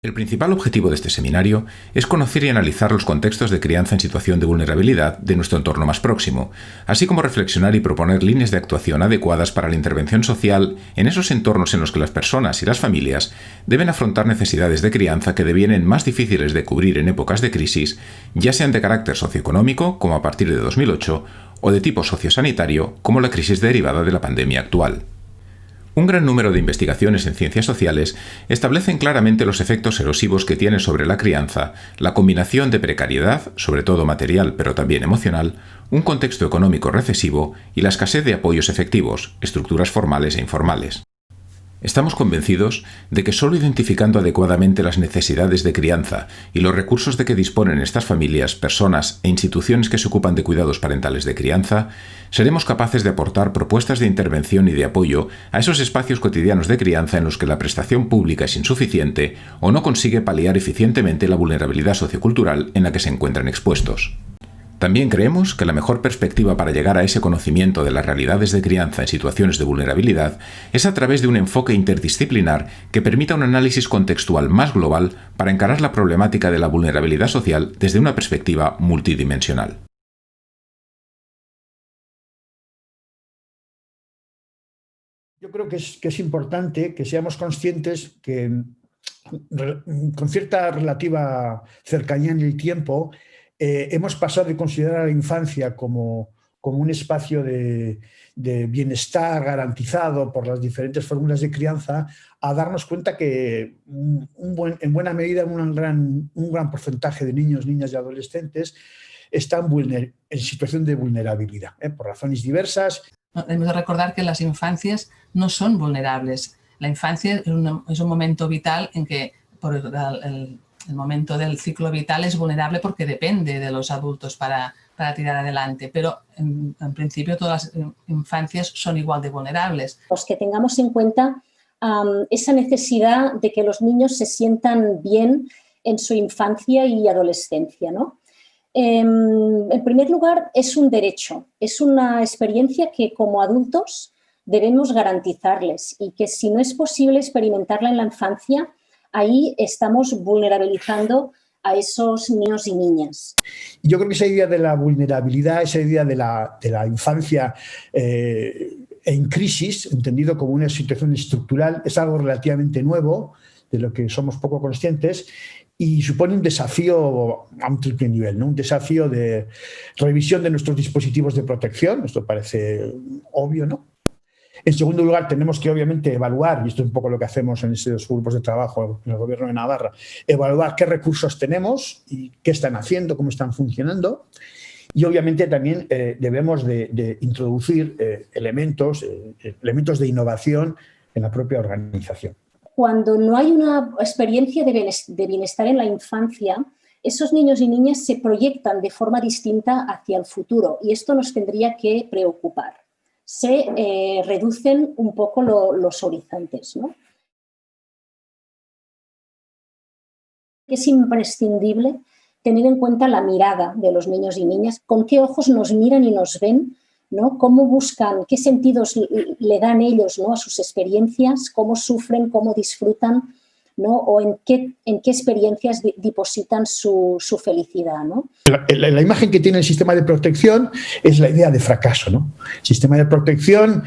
El principal objetivo de este seminario es conocer y analizar los contextos de crianza en situación de vulnerabilidad de nuestro entorno más próximo, así como reflexionar y proponer líneas de actuación adecuadas para la intervención social en esos entornos en los que las personas y las familias deben afrontar necesidades de crianza que devienen más difíciles de cubrir en épocas de crisis, ya sean de carácter socioeconómico, como a partir de 2008, o de tipo sociosanitario, como la crisis derivada de la pandemia actual. Un gran número de investigaciones en ciencias sociales establecen claramente los efectos erosivos que tiene sobre la crianza la combinación de precariedad, sobre todo material pero también emocional, un contexto económico recesivo y la escasez de apoyos efectivos, estructuras formales e informales. Estamos convencidos de que solo identificando adecuadamente las necesidades de crianza y los recursos de que disponen estas familias, personas e instituciones que se ocupan de cuidados parentales de crianza, seremos capaces de aportar propuestas de intervención y de apoyo a esos espacios cotidianos de crianza en los que la prestación pública es insuficiente o no consigue paliar eficientemente la vulnerabilidad sociocultural en la que se encuentran expuestos. También creemos que la mejor perspectiva para llegar a ese conocimiento de las realidades de crianza en situaciones de vulnerabilidad es a través de un enfoque interdisciplinar que permita un análisis contextual más global para encarar la problemática de la vulnerabilidad social desde una perspectiva multidimensional. Yo creo que es importante que seamos conscientes que con cierta relativa cercanía en el tiempo hemos pasado de considerar a la infancia como un espacio de bienestar garantizado por las diferentes fórmulas de crianza a darnos cuenta que en buena medida un gran porcentaje de niños, niñas y adolescentes están en situación de vulnerabilidad, por razones diversas. Hemos de recordar que las infancias no son vulnerables. La infancia es un momento vital en que por el momento del ciclo vital es vulnerable porque depende de los adultos para tirar adelante, pero en principio todas las infancias son igual de vulnerables. Pues que tengamos en cuenta esa necesidad de que los niños se sientan bien en su infancia y adolescencia, ¿no? En primer lugar, es un derecho, es una experiencia que como adultos debemos garantizarles y que si no es posible experimentarla en la infancia, ahí estamos vulnerabilizando a esos niños y niñas. Yo creo que esa idea de la vulnerabilidad, esa idea de la infancia en crisis, entendido como una situación estructural, es algo relativamente nuevo, de lo que somos poco conscientes, y supone un desafío a un triple nivel, ¿no? Un desafío de revisión de nuestros dispositivos de protección, esto parece obvio, ¿no? En segundo lugar, tenemos que obviamente evaluar, y esto es un poco lo que hacemos en esos grupos de trabajo en el Gobierno de Navarra, evaluar qué recursos tenemos y qué están haciendo, cómo están funcionando. Y obviamente también debemos de introducir elementos de innovación en la propia organización. Cuando no hay una experiencia de bienestar en la infancia, esos niños y niñas se proyectan de forma distinta hacia el futuro y esto nos tendría que preocupar. Se reducen un poco los horizontes, ¿no? Es imprescindible tener en cuenta la mirada de los niños y niñas, con qué ojos nos miran y nos ven, ¿no? Cómo buscan, qué sentidos le dan ellos, ¿no? A sus experiencias, cómo sufren, cómo disfrutan, ¿no? O en qué experiencias depositan su felicidad, ¿no? La imagen que tiene el sistema de protección es la idea de fracaso, ¿no? El sistema de protección,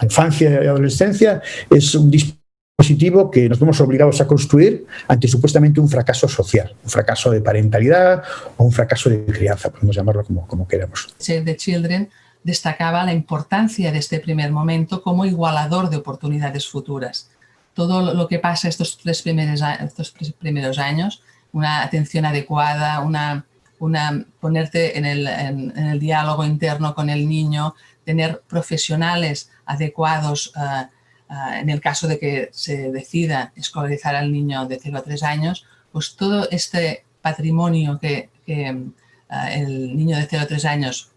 infancia y adolescencia, es un dispositivo que nos vemos obligados a construir ante supuestamente un fracaso social, un fracaso de parentalidad o un fracaso de crianza, podemos llamarlo como queramos. Save the Children destacaba la importancia de este primer momento como igualador de oportunidades futuras. Todo lo que pasa estos tres primeros años, una atención adecuada, ponerte en el diálogo interno con el niño, tener profesionales adecuados en el caso de que se decida escolarizar al niño de 0 a 3 años, pues todo este patrimonio que el niño de 0 a 3 años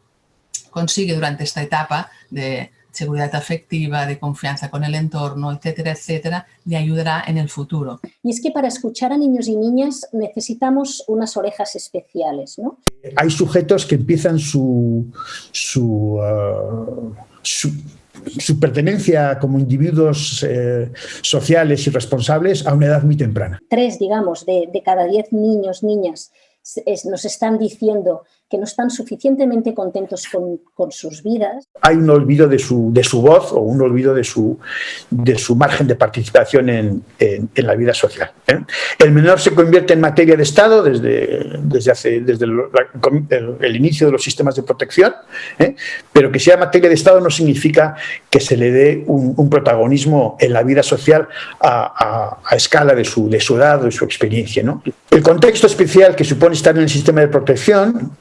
consigue durante esta etapa de seguridad afectiva, de confianza con el entorno, etcétera, etcétera, le ayudará en el futuro. Y es que para escuchar a niños y niñas necesitamos unas orejas especiales, ¿no? Hay sujetos que empiezan su pertenencia como individuos sociales y responsables a una edad muy temprana. 3, digamos, de cada 10 niños, niñas, nos están diciendo que no están suficientemente contentos con sus vidas. Hay un olvido de su voz o un olvido de su margen de participación en la vida social. El menor se convierte en materia de Estado desde el inicio de los sistemas de protección, pero que sea materia de Estado no significa que se le dé un protagonismo en la vida social a escala de su edad o de su experiencia, ¿no? El contexto especial que supone estar en el sistema de protección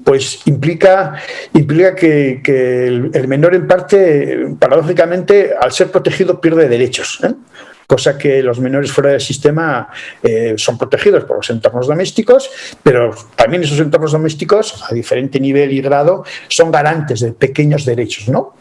pues implica que el menor, en parte, paradójicamente, al ser protegido, pierde derechos, cosa que los menores fuera del sistema son protegidos por los entornos domésticos, pero también esos entornos domésticos, a diferente nivel y grado, son garantes de pequeños derechos, ¿no?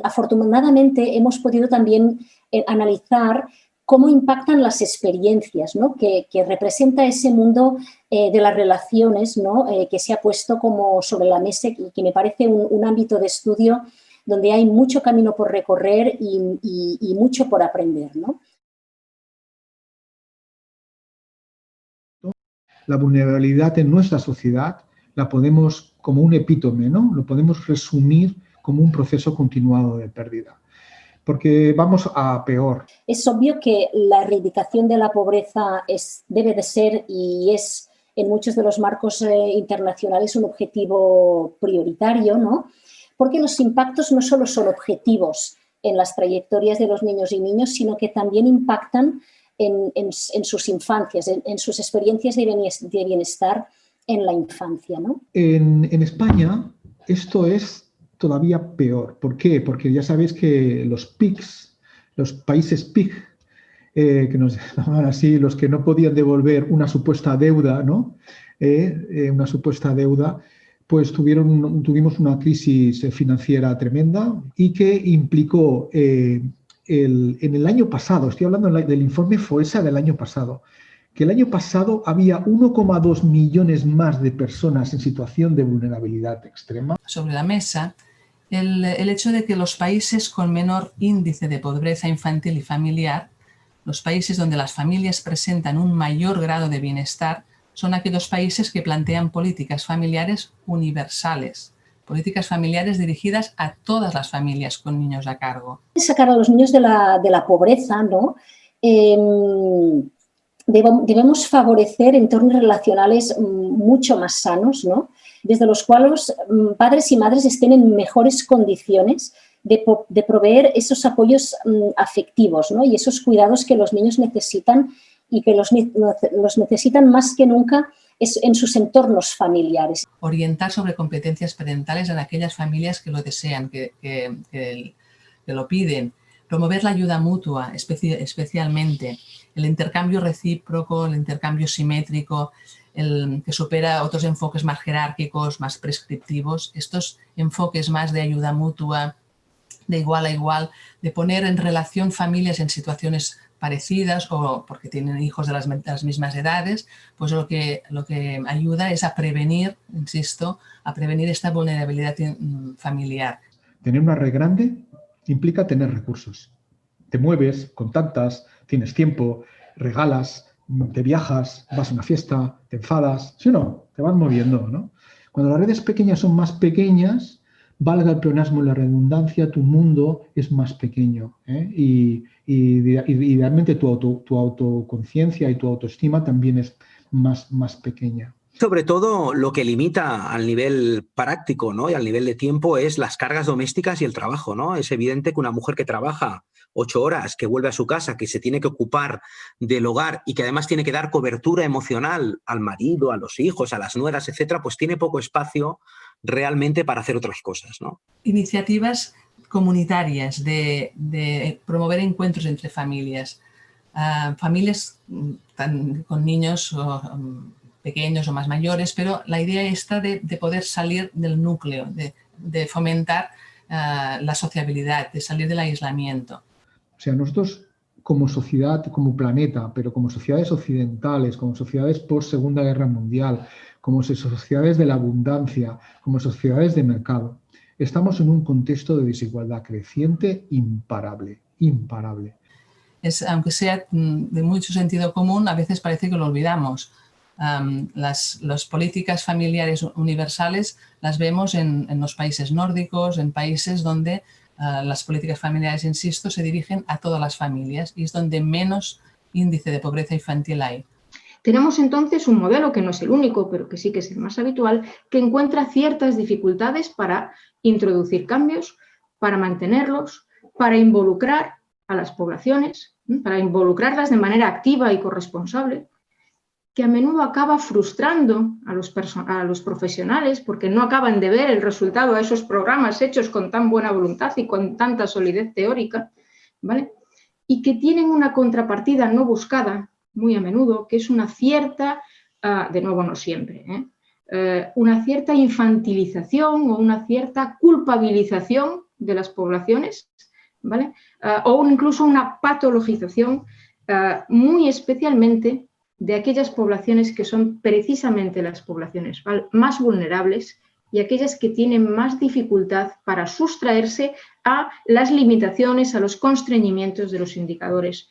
Afortunadamente, hemos podido también analizar cómo impactan las experiencias, ¿no? que representa ese mundo de las relaciones, ¿no? Que se ha puesto como sobre la mesa y que me parece un ámbito de estudio donde hay mucho camino por recorrer y mucho por aprender, ¿no? La vulnerabilidad en nuestra sociedad la podemos, como un epítome, ¿no? Lo podemos resumir como un proceso continuado de pérdida. Porque vamos a peor. Es obvio que la erradicación de la pobreza debe de ser y es en muchos de los marcos internacionales un objetivo prioritario, ¿no? Porque los impactos no solo son objetivos en las trayectorias de los niños y niñas, sino que también impactan en sus infancias, en sus experiencias de bienestar en la infancia, ¿no? En España esto es todavía peor. ¿Por qué? Porque ya sabéis que los PIGs, los países PIG, que nos llamaban así, los que no podían devolver una supuesta deuda, pues tuvimos una crisis financiera tremenda y que implicó en el año pasado, estoy hablando del informe FOESA del año pasado, que el año pasado había 1,2 millones más de personas en situación de vulnerabilidad extrema. Sobre la mesa, el hecho de que los países con menor índice de pobreza infantil y familiar, los países donde las familias presentan un mayor grado de bienestar, son aquellos países que plantean políticas familiares universales, políticas familiares dirigidas a todas las familias con niños a cargo. Sacar a los niños de la pobreza, ¿no? Debemos favorecer entornos relacionales mucho más sanos, ¿no? Desde los cuales padres y madres estén en mejores condiciones de proveer esos apoyos afectivos, ¿no? Y esos cuidados que los niños necesitan y que los necesitan más que nunca en sus entornos familiares. Orientar sobre competencias parentales en aquellas familias que lo desean, que lo piden. Promover la ayuda mutua, especialmente el intercambio recíproco, el intercambio simétrico, el que supera otros enfoques más jerárquicos, más prescriptivos. Estos enfoques más de ayuda mutua, de igual a igual, de poner en relación familias en situaciones parecidas o porque tienen hijos de las mismas edades, pues lo que ayuda es a prevenir, insisto, a prevenir esta vulnerabilidad familiar. Tener una red grande implica tener recursos. Te mueves, contactas, tienes tiempo, regalas, te viajas, vas a una fiesta, te enfadas, ¿sí o no? Te vas moviendo, ¿no? Cuando las redes pequeñas son más pequeñas, valga el pleonasmo y la redundancia, tu mundo es más pequeño, ¿eh? Y realmente tu autoconciencia y tu autoestima también es más pequeña. Sobre todo lo que limita al nivel práctico, ¿no? Y al nivel de tiempo es las cargas domésticas y el trabajo, ¿no? Es evidente que una mujer que trabaja 8 horas, que vuelve a su casa, que se tiene que ocupar del hogar y que además tiene que dar cobertura emocional al marido, a los hijos, a las nueras, etcétera, pues tiene poco espacio realmente para hacer otras cosas, ¿no? Iniciativas comunitarias de promover encuentros entre familias. Familias con niños pequeños o más mayores, pero la idea está de poder salir del núcleo, de fomentar la sociabilidad, de salir del aislamiento. O sea, nosotros como sociedad, como planeta, pero como sociedades occidentales, como sociedades post-Segunda Guerra Mundial, como sociedades de la abundancia, como sociedades de mercado, Estamos en un contexto de desigualdad creciente imparable, imparable. Aunque sea de mucho sentido común, a veces parece que lo olvidamos. Las políticas familiares universales las vemos en los países nórdicos, en países donde las políticas familiares, insisto, se dirigen a todas las familias y es donde menos índice de pobreza infantil hay. Tenemos entonces un modelo que no es el único, pero que sí que es el más habitual, que encuentra ciertas dificultades para introducir cambios, para mantenerlos, para involucrar a las poblaciones, para involucrarlas de manera activa y corresponsable, que a menudo acaba frustrando a los profesionales porque no acaban de ver el resultado de esos programas hechos con tan buena voluntad y con tanta solidez teórica, ¿vale? Y que tienen una contrapartida no buscada, muy a menudo, que es una cierta, de nuevo no siempre, una cierta infantilización o una cierta culpabilización de las poblaciones, ¿vale? O incluso una patologización, muy especialmente de aquellas poblaciones que son precisamente las poblaciones más vulnerables y aquellas que tienen más dificultad para sustraerse a las limitaciones, a los constreñimientos de los indicadores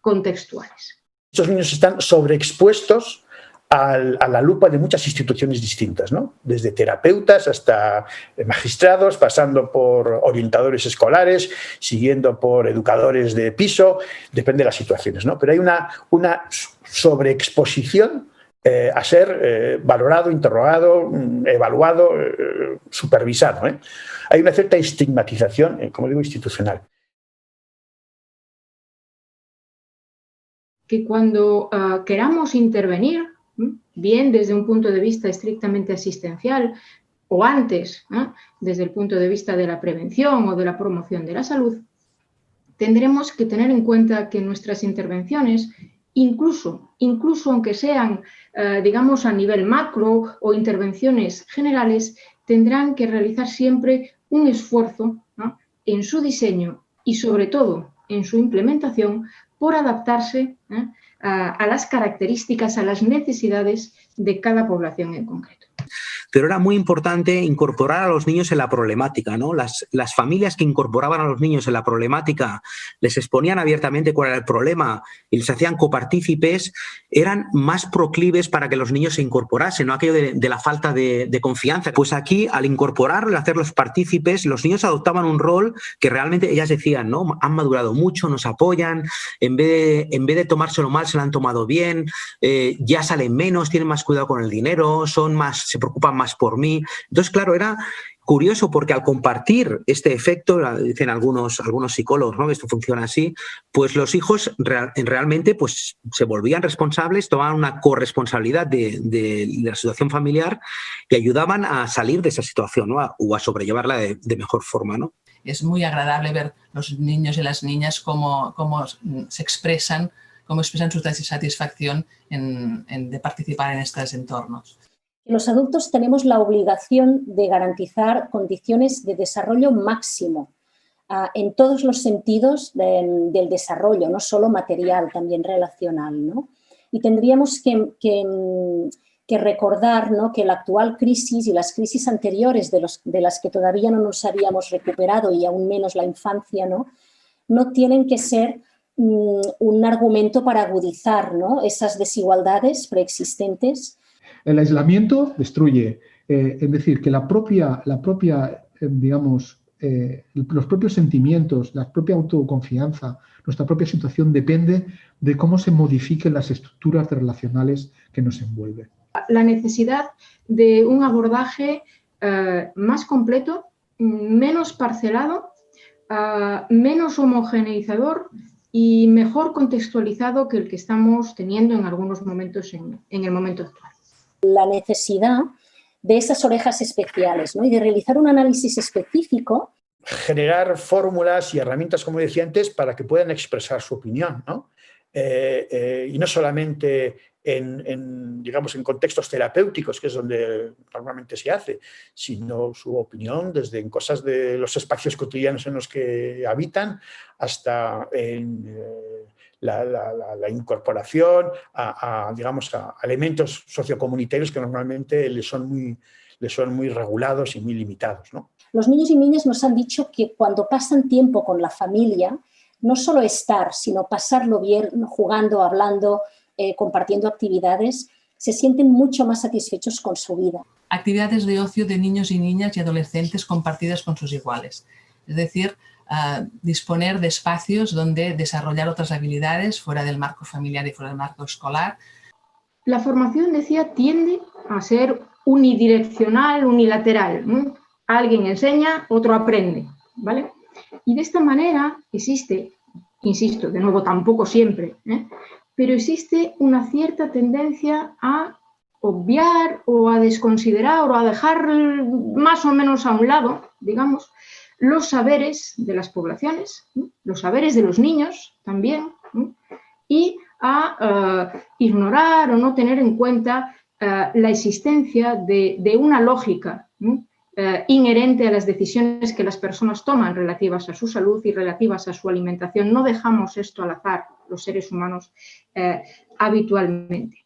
contextuales. Estos niños están sobreexpuestos a la lupa de muchas instituciones distintas, ¿no? Desde terapeutas hasta magistrados, pasando por orientadores escolares, siguiendo por educadores de piso, depende de las situaciones, ¿no? Pero hay una sobreexposición a ser valorado, interrogado, evaluado, supervisado, ¿eh? Hay una cierta estigmatización, como digo, institucional. Que cuando queramos intervenir, bien desde un punto de vista estrictamente asistencial o antes, desde el punto de vista de la prevención o de la promoción de la salud, tendremos que tener en cuenta que nuestras intervenciones, incluso aunque sean, digamos, a nivel macro o intervenciones generales, tendrán que realizar siempre un esfuerzo, ¿no?, en su diseño y, sobre todo, en su implementación, por adaptarse a las características, a las necesidades de cada población en concreto. Pero era muy importante incorporar a los niños en la problemática, ¿no? Las familias que incorporaban a los niños en la problemática, les exponían abiertamente cuál era el problema y les hacían copartícipes, eran más proclives para que los niños se incorporasen, ¿no? Aquello de la falta de confianza. Pues aquí, al incorporar, al hacerlos partícipes, los niños adoptaban un rol que realmente ellas decían, ¿no? Han madurado mucho, nos apoyan, en vez de tomárselo mal, se lo han tomado bien, ya salen menos, tienen más cuidado con el dinero, se preocupan más por mí. Entonces, claro, era curioso porque al compartir este efecto, dicen algunos psicólogos, ¿no?, que esto funciona así, pues los hijos realmente pues, se volvían responsables, tomaban una corresponsabilidad de la situación familiar y ayudaban a salir de esa situación, ¿no?, o a sobrellevarla de mejor forma, ¿no? Es muy agradable ver los niños y las niñas cómo expresan su satisfacción de participar en estos entornos. Los adultos tenemos la obligación de garantizar condiciones de desarrollo máximo en todos los sentidos del desarrollo, no solo material, también relacional, ¿no? Y tendríamos que recordar, ¿no?, que la actual crisis y las crisis anteriores de las que todavía no nos habíamos recuperado y aún menos la infancia, no tienen que ser un argumento para agudizar, ¿no?, esas desigualdades preexistentes. El aislamiento destruye, es decir, que la propia digamos, los propios sentimientos, la propia autoconfianza, nuestra propia situación depende de cómo se modifiquen las estructuras relacionales que nos envuelven. La necesidad de un abordaje más completo, menos parcelado, menos homogeneizador y mejor contextualizado que el que estamos teniendo en algunos momentos en el momento actual. La necesidad de esas orejas especiales, ¿no?, y de realizar un análisis específico. Generar fórmulas y herramientas, como decía antes, para que puedan expresar su opinión, ¿no? Y no solamente digamos, en contextos terapéuticos, que es donde normalmente se hace, sino su opinión desde en cosas de los espacios cotidianos en los que habitan hasta en la incorporación digamos, a elementos sociocomunitarios que normalmente les son muy regulados y muy limitados, ¿no? Los niños y niñas nos han dicho que cuando pasan tiempo con la familia, no solo estar, sino pasarlo bien, jugando, hablando, compartiendo actividades, se sienten mucho más satisfechos con su vida. Actividades de ocio de niños y niñas y adolescentes compartidas con sus iguales. Es decir, disponer de espacios donde desarrollar otras habilidades fuera del marco familiar y fuera del marco escolar. La formación, decía, tiende a ser unidireccional, unilateral, ¿no? Alguien enseña, otro aprende, ¿vale? Y de esta manera existe, insisto, de nuevo tampoco siempre, pero existe una cierta tendencia a obviar o a desconsiderar o a dejar más o menos a un lado, digamos, los saberes de las poblaciones, los saberes de los niños también, y a ignorar o no tener en cuenta la existencia de una lógica inherente a las decisiones que las personas toman relativas a su salud y relativas a su alimentación. No dejamos esto al azar, los seres humanos, habitualmente.